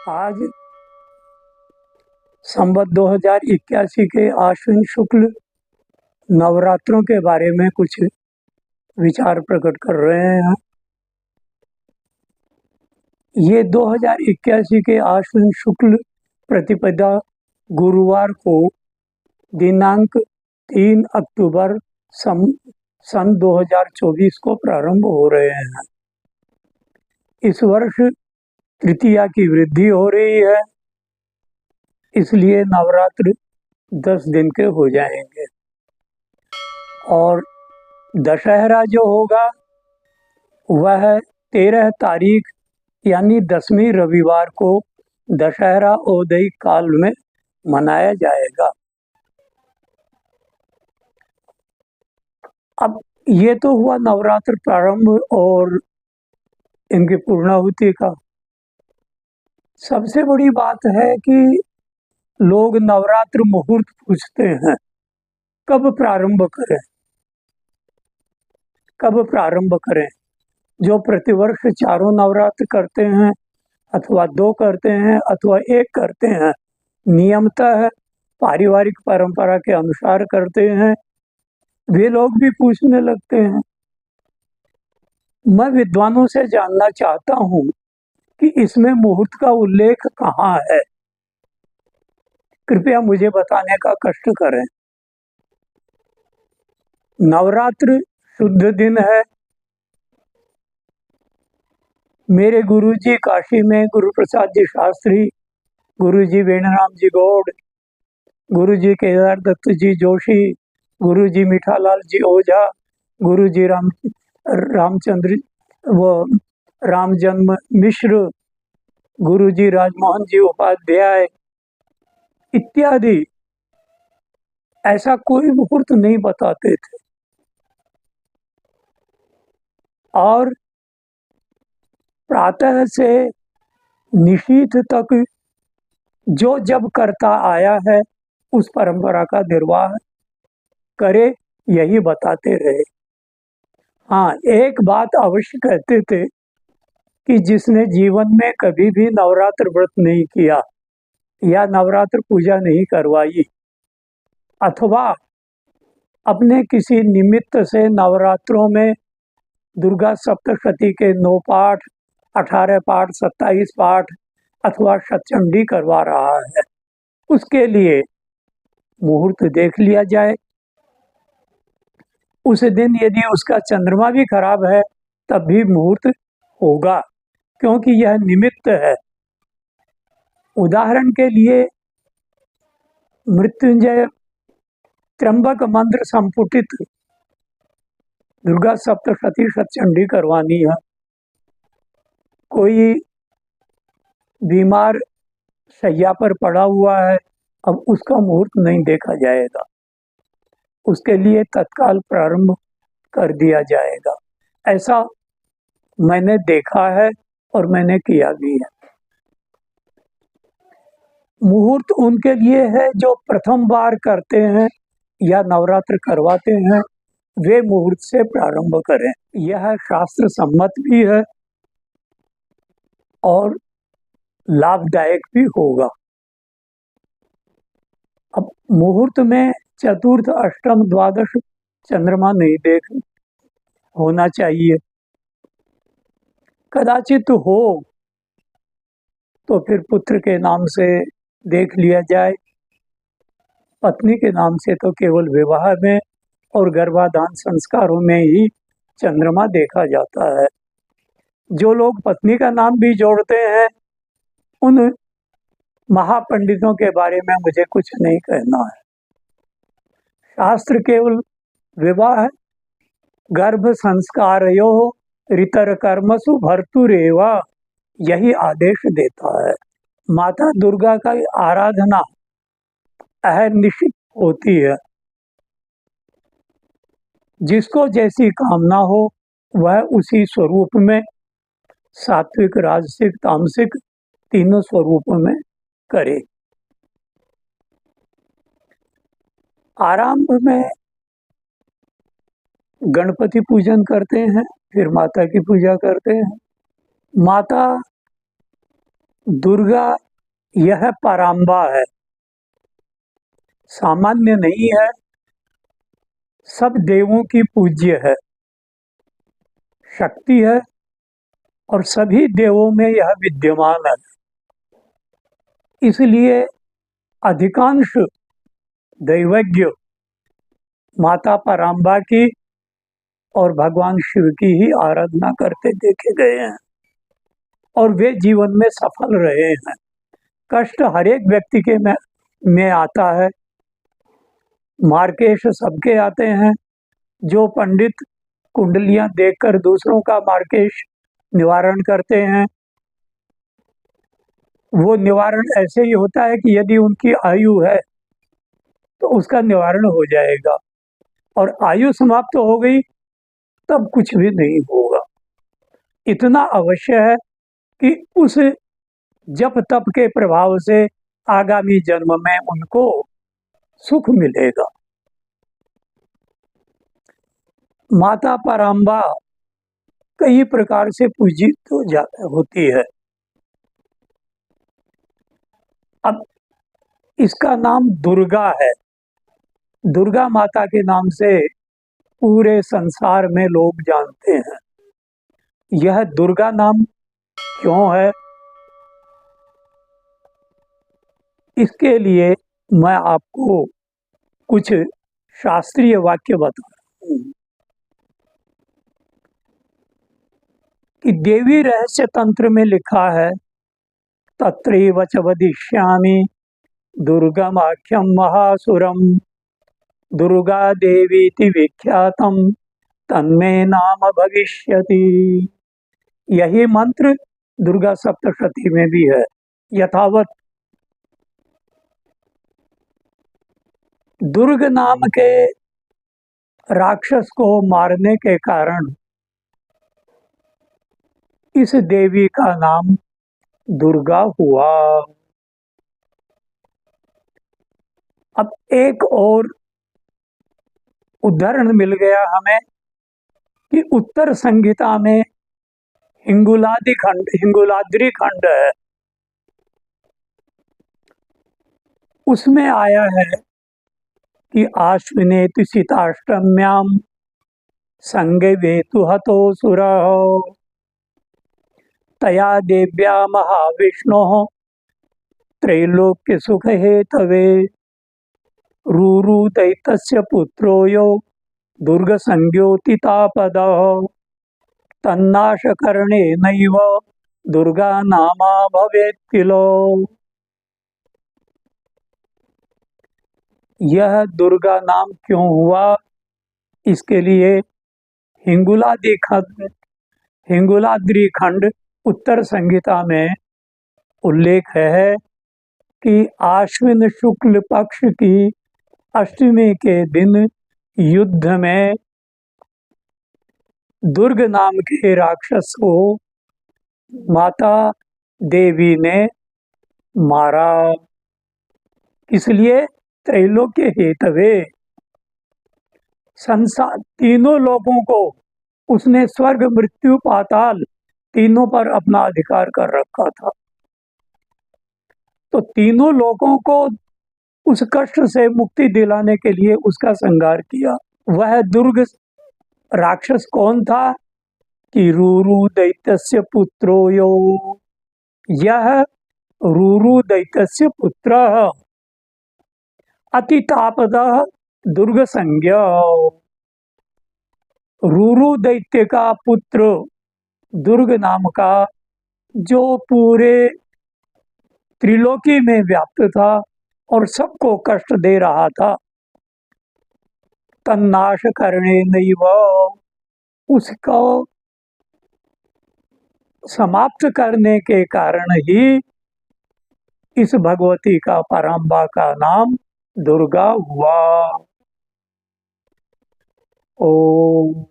आज संवत 2081 के आश्विन शुक्ल नवरात्रों के बारे में कुछ विचार प्रकट कर रहे हैं। ये 2081 के आश्विन शुक्ल प्रतिपदा गुरुवार को दिनांक 3 अक्टूबर सन 2024 को प्रारंभ हो रहे हैं। इस वर्ष तृतीया की वृद्धि हो रही है, इसलिए नवरात्र 10 दिन के हो जाएंगे और दशहरा जो होगा वह 13 तारीख यानी 10वीं रविवार को दशहरा औदयिक काल में मनाया जाएगा। अब ये तो हुआ नवरात्र प्रारंभ और इनकी पूर्णाहुति का। सबसे बड़ी बात है कि लोग नवरात्र मुहूर्त पूछते हैं, कब प्रारंभ करें। जो प्रतिवर्ष चारों नवरात्र करते हैं अथवा 2 करते हैं अथवा 1 करते हैं, नियमतः पारिवारिक परंपरा के अनुसार करते हैं, वे लोग भी पूछने लगते हैं। मैं विद्वानों से जानना चाहता हूँ कि इसमें मुहूर्त का उल्लेख कहाँ है। कृपया मुझे बताने का कष्ट करें। नवरात्र शुद्ध दिन है। मेरे गुरुजी काशी में गुरु प्रसाद जी शास्त्री, गुरुजी वेणुराम जी गौड़, गुरुजी केदार दत्त जी जोशी, गुरुजी मीठालाल जी ओझा, गुरुजी रामचंद्र व राम जन्म मिश्र, गुरुजी राजमोहन जी उपाध्याय इत्यादि ऐसा कोई मुहूर्त नहीं बताते थे। और प्रातः से निशीथ तक जो जब करता आया है उस परंपरा का निर्वाह करे, यही बताते रहे। हाँ, एक बात अवश्य कहते थे कि जिसने जीवन में कभी भी नवरात्र व्रत नहीं किया या नवरात्र पूजा नहीं करवाई अथवा अपने किसी निमित्त से नवरात्रों में दुर्गा सप्तशती के 9 पाठ, 18 पाठ, 27 पाठ अथवा शतचंडी करवा रहा है, उसके लिए मुहूर्त देख लिया जाए। उस दिन यदि उसका चंद्रमा भी खराब है तब भी मुहूर्त होगा, क्योंकि यह निमित्त है। उदाहरण के लिए मृत्युंजय त्र्यंबक मंत्र संपुटित दुर्गा सप्तशती शतचंडी करवानी है। कोई बीमार शैया पर पड़ा हुआ है, अब उसका मुहूर्त नहीं देखा जाएगा, उसके लिए तत्काल प्रारंभ कर दिया जाएगा। ऐसा मैंने देखा है और मैंने किया भी है। मुहूर्त उनके लिए है जो प्रथम बार करते हैं या नवरात्र करवाते हैं, वे मुहूर्त से प्रारंभ करें। यह शास्त्र सम्मत भी है और लाभदायक भी होगा। अब मुहूर्त में चतुर्थ, अष्टम, द्वादश चंद्रमा नहीं होना चाहिए। कदाचित हो तो फिर पुत्र के नाम से देख लिया जाए। पत्नी के नाम से तो केवल विवाह में और गर्भाधान संस्कारों में ही चंद्रमा देखा जाता है। जो लोग पत्नी का नाम भी जोड़ते हैं, उन महापंडितों के बारे में मुझे कुछ नहीं कहना है। शास्त्र केवल विवाह गर्भ संस्कारयो ऋतर कर्मसु भर्तुरेवा यही आदेश देता है। माता दुर्गा का आराधना अहर्निशित होती है। जिसको जैसी कामना हो वह उसी स्वरूप में, सात्विक, राजसिक, तामसिक तीनों स्वरूपों में करे। आरंभ में गणपति पूजन करते हैं, फिर माता की पूजा करते हैं। माता दुर्गा यह पराम्बा है, सामान्य नहीं है, सब देवों की पूज्य है, शक्ति है और सभी देवों में यह विद्यमान है। इसलिए अधिकांश दैवज्ञ माता पराम्बा की और भगवान शिव की ही आराधना करते देखे गए हैं और वे जीवन में सफल रहे हैं। कष्ट हर एक व्यक्ति के में आता है, मार्केश सबके आते हैं। जो पंडित कुंडलियां देखकर दूसरों का मार्केश निवारण करते हैं, वो निवारण ऐसे ही होता है कि यदि उनकी आयु है तो उसका निवारण हो जाएगा, और आयु समाप्त हो गई तब कुछ भी नहीं होगा। इतना अवश्य है कि उस जप तप के प्रभाव से आगामी जन्म में उनको सुख मिलेगा। माता पराम्बा कई प्रकार से पूजित होती है। अब इसका नाम दुर्गा है। दुर्गा माता के नाम से पूरे संसार में लोग जानते हैं। यह दुर्गा नाम क्यों है, इसके लिए मैं आपको कुछ शास्त्रीय वाक्य बता रहा हूं कि देवी रहस्य तंत्र में लिखा है, तत्रैव च वदिष्यामि दुर्गमाख्यम महासुरम दुर्गा देवीति विख्यातम तन्मे नाम भविष्यति। यही मंत्र दुर्गा सप्तशती में भी है। यथावत दुर्ग नाम के राक्षस को मारने के कारण इस देवी का नाम दुर्गा हुआ। अब एक और उदाहरण मिल गया हमें कि उत्तर संहिता में हिंगुलाद्री खंड है, उसमें आया है कि आश्विनेति सीताष्टम्याम संगे वेतु हतो सुरः तया देव्या महाविष्णोः त्रैलोक्य सुख हेतवे रूरु दैत्यस्य पुत्रो यो दुर्ग संज्ञोति तापदः तन्नाशकरणे नैव दुर्गा नामा भवेत् किल। यह दुर्गा नाम क्यों हुआ, इसके लिए हिंगुलाद्री खंड उत्तर संहिता में उल्लेख है कि आश्विन शुक्ल पक्ष की अष्टमी के दिन युद्ध में दुर्ग नाम के राक्षस को माता देवी ने मारा। इसलिए त्रैलोक्य हेतवे संसार तीनों लोगों को उसने स्वर्ग मृत्यु पाताल तीनों पर अपना अधिकार कर रखा था। तो तीनों लोगों को उस कष्ट से मुक्ति दिलाने के लिए उसका संहार किया। वह दुर्ग राक्षस कौन था कि रूरु दैत्यस्य पुत्रो यो। यह रूरु दैत्यस्य पुत्र अतितापदः दुर्ग संज्ञ। रूरु दैत्य का पुत्र दुर्ग नाम का, जो पूरे त्रिलोकी में व्याप्त था और सबको कष्ट दे रहा था, तन्नाश करने नैव, उसको समाप्त करने के कारण ही इस भगवती का पराम्बा का नाम दुर्गा हुआ। ओम।